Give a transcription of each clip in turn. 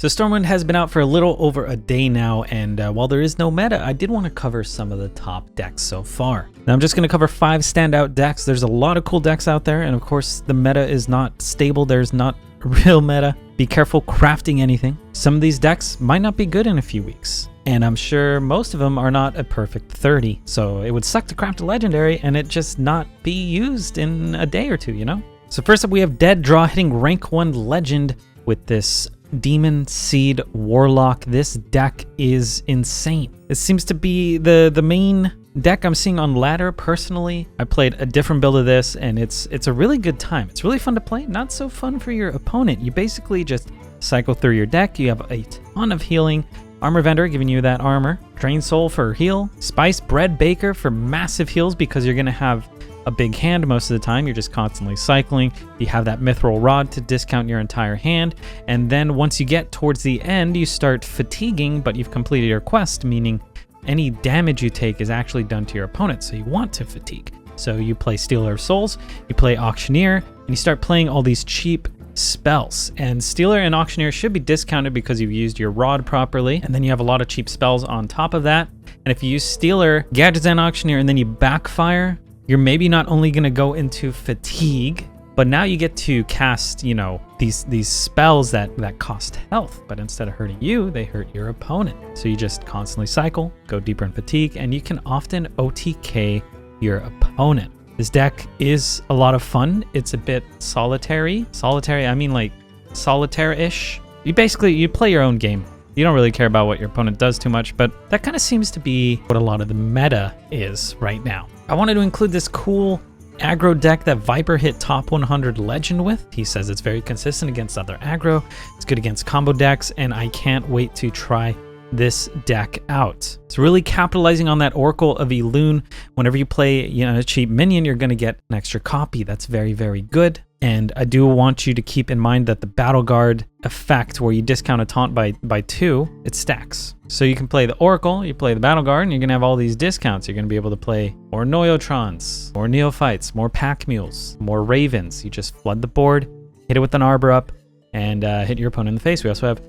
So Stormwind has been out for a little over a day now, and while there is no meta, I did want to cover some of the top decks so far. Now I'm just going to cover 5 standout decks. There's a lot of cool decks out there, and of course the meta is not stable. There's not real meta. Be careful crafting anything. Some of these decks might not be good in a few weeks, and I'm sure most of them are not a perfect 30. So it would suck to craft a legendary and it just not be used in a day or two, you know? So first up we have DeadDraw hitting rank 1 legend with this Demon Seed Warlock. This deck is insane. It seems to be the main deck I'm seeing on ladder. Personally, I played a different build of this, and it's a really good time. It's really fun to play, not so fun for your opponent. You basically just cycle through your deck. You have a ton of healing. Armor Vendor giving you that armor. Drain Soul for heal. Spice Bread Baker for massive heals because you're going to have a big hand most of the time. You're just constantly cycling. You have that Mithril Rod to discount your entire hand. And then once you get towards the end, you start fatiguing, but you've completed your quest, meaning any damage you take is actually done to your opponent. So you want to fatigue. So you play Stealer of Souls, you play Auctioneer, and you start playing all these cheap spells. And Stealer and Auctioneer should be discounted because you've used your Rod properly. And then you have a lot of cheap spells on top of that. And if you use Stealer, Gadgets, and Auctioneer, and then you backfire, you're maybe not only going to go into fatigue, but now you get to cast, you know, these spells that cost health, but instead of hurting you, they hurt your opponent. So you just constantly cycle, go deeper in fatigue, and you can often OTK your opponent. This deck is a lot of fun. It's a bit solitary. Solitary, I mean like solitaire-ish. You play your own game. You don't really care about what your opponent does too much, but that kind of seems to be what a lot of the meta is right now. I wanted to include this cool aggro deck that Viper hit top 100 legend with. He says it's very consistent against other aggro. It's good against combo decks, and I can't wait to try this deck out. It's really capitalizing on that Oracle of Elune. Whenever you play, you know, a cheap minion, you're going to get an extra copy. That's very, very good. And I do want you to keep in mind that the Battle Guard effect, where you discount a taunt by 2, it stacks. So you can play the Oracle, you play the Battle Guard, and you're going to have all these discounts. You're going to be able to play more Noyotrons, more Neophytes, more Pack Mules, more Ravens. You just flood the board, hit it with an Arbor up, and hit your opponent in the face. We also have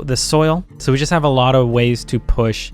the Soil. So we just have a lot of ways to push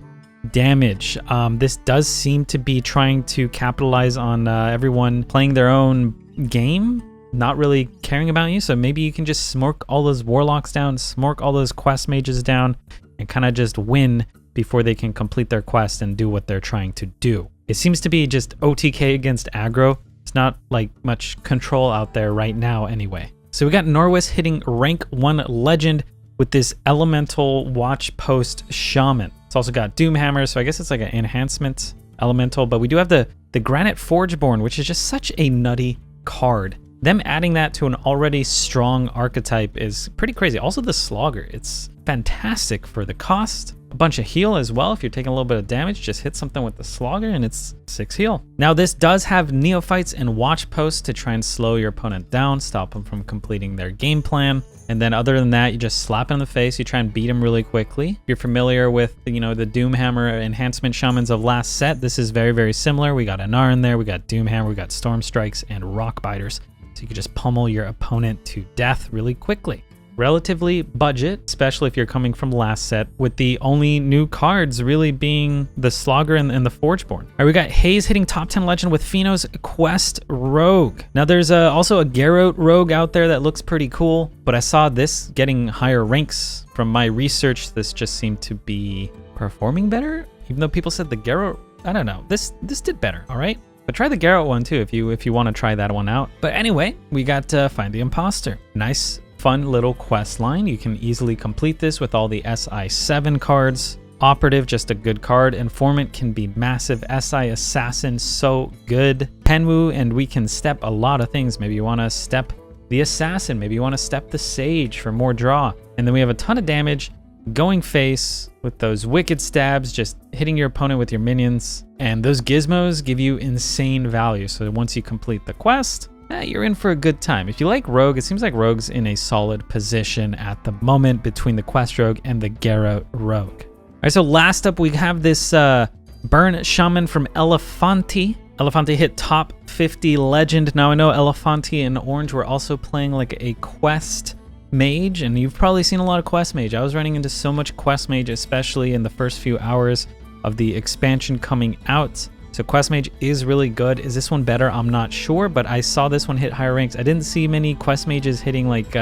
damage. This does seem to be trying to capitalize on everyone playing their own game, not really caring about you. So maybe you can just smork all those Warlocks down, smork all those Quest Mages down, and kind of just win before they can complete their quest and do what they're trying to do. It seems to be just OTK against aggro. It's not like much control out there right now anyway. So we got Norwis hitting rank 1 legend with this Elemental Watch Post Shaman. It's also got Doomhammer, so I guess it's like an enhancement elemental, but we do have the Granite Forgeborn, which is just such a nutty card. Them adding that to an already strong archetype is pretty crazy. Also the Slogger, it's fantastic for the cost. A bunch of heal as well. If you're taking a little bit of damage, just hit something with the Slogger and it's 6 heal. Now this does have Neophytes and Watch Posts to try and slow your opponent down, stop them from completing their game plan. And then other than that, you just slap him in the face. You try and beat him really quickly. If you're familiar with, you know, the Doomhammer enhancement shamans of last set, this is very, very similar. We got Anar in there, we got Doomhammer, we got Storm Strikes and Rock Biters. So you can just pummel your opponent to death really quickly. Relatively budget, especially if you're coming from last set, with the only new cards really being the Slogger and the Forgeborn. All right, we got Haze hitting top 10 legend with Feno's Quest Rogue. Now there's also a Garrote Rogue out there that looks pretty cool, but I saw this getting higher ranks. From my research, this just seemed to be performing better, even though people said the Garrote, I don't know, this did better, all right? But try the Garrote one too if you want to try that one out. But anyway, we got Find the Imposter. Nice, fun little quest line. You can easily complete this with all the SI7 cards. Operative, just a good card. Informant can be massive. SI Assassin, so good. Penwu, and we can step a lot of things. Maybe you want to step the Assassin. Maybe you want to step the Sage for more draw. And then we have a ton of damage. Going face with those wicked stabs, just hitting your opponent with your minions. And those gizmos give you insane value. So once you complete the quest, you're in for a good time. If you like Rogue, it seems like Rogue's in a solid position at the moment between the Quest Rogue and the Garrote Rogue. All right, so last up we have this Burn Shaman from Elefanti. Elefanti hit top 50 legend. Now I know Elefanti and Orange were also playing like a quest Mage, and you've probably seen a lot of Quest Mage. I was running into so much Quest Mage, especially in the first few hours of the expansion coming out. So Quest Mage is really good. Is this one better? I'm not sure, but I saw this one hit higher ranks. I didn't see many Quest Mages hitting like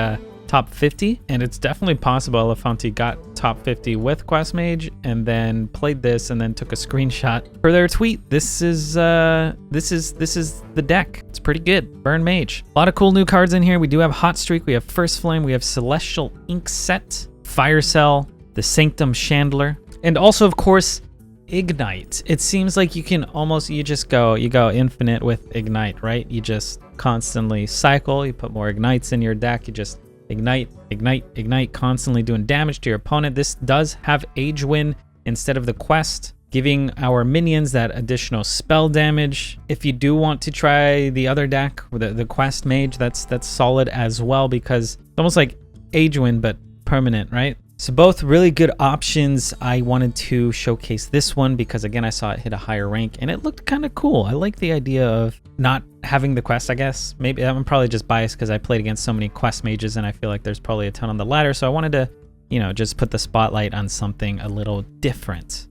top 50, and it's definitely possible Elefanti got top 50 with Quest Mage and then played this and then took a screenshot for their tweet. This is the deck. It's pretty good. Burn Mage. A lot of cool new cards in here. We do have Hot Streak, we have First Flame, we have Celestial Ink Set, Fire Cell, the Sanctum Chandler, and also of course Ignite. It seems like you can almost, you go infinite with Ignite, right? You just constantly cycle, you put more Ignites in your deck, you just ignite, ignite, ignite, constantly doing damage to your opponent. This does have Age Win instead of the quest, giving our minions that additional spell damage. If you do want to try the other deck, the quest mage, that's solid as well, because it's almost like Age Win but permanent, right? So both really good options. I wanted to showcase this one because again, I saw it hit a higher rank and it looked kind of cool. I like the idea of not having the quest, I guess. Maybe I'm probably just biased because I played against so many quest mages and I feel like there's probably a ton on the ladder. So I wanted to, you know, just put the spotlight on something a little different.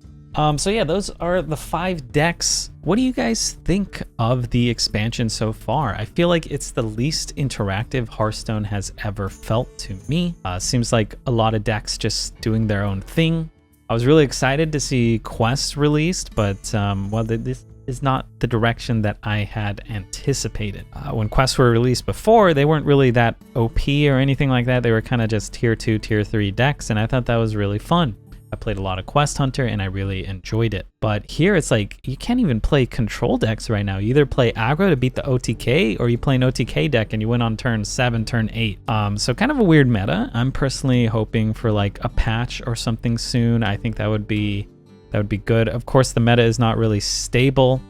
So yeah, those are the 5 decks. What do you guys think of the expansion so far? I feel like it's the least interactive Hearthstone has ever felt to me. Seems like a lot of decks just doing their own thing. I was really excited to see quests released, but well, this is not the direction that I had anticipated. When quests were released before, they weren't really that OP or anything like that. They were kind of just tier 2, tier 3 decks, and I thought that was really fun. I played a lot of Quest Hunter and I really enjoyed it. But here it's like, you can't even play control decks right now. You either play aggro to beat the OTK or you play an OTK deck and you win on turn 7, turn 8. So kind of a weird meta. I'm personally hoping for like a patch or something soon. I think that would be good. Of course, the meta is not really stable.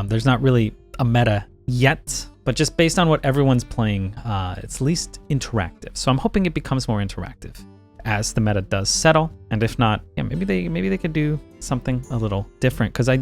There's not really a meta yet, but just based on what everyone's playing, it's least interactive. So I'm hoping it becomes more interactive as the meta does settle, and if not, yeah, maybe they could do something a little different, because I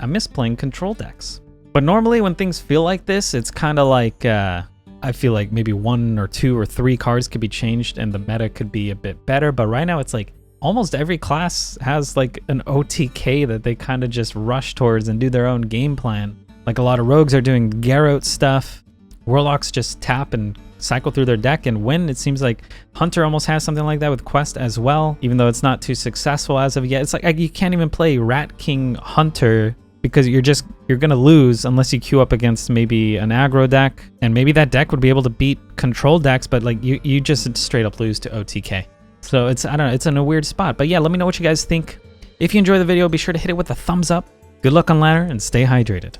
miss playing control decks. But normally when things feel like this, it's kind of like I feel like maybe 1 or 2 or 3 cards could be changed and the meta could be a bit better. But right now it's like almost every class has like an OTK that they kind of just rush towards and do their own game plan. Like a lot of rogues are doing Garrote stuff. Warlocks just tap and cycle through their deck and win. It seems like Hunter almost has something like that with Quest as well, even though it's not too successful as of yet. It's like you can't even play Rat King Hunter because you're gonna lose unless you queue up against maybe an aggro deck, and maybe that deck would be able to beat control decks, but like you just straight up lose to OTK. So it's, I don't know, it's in a weird spot. But yeah, let me know what you guys think. If you enjoy the video, be sure to hit it with a thumbs up. Good luck on ladder and stay hydrated.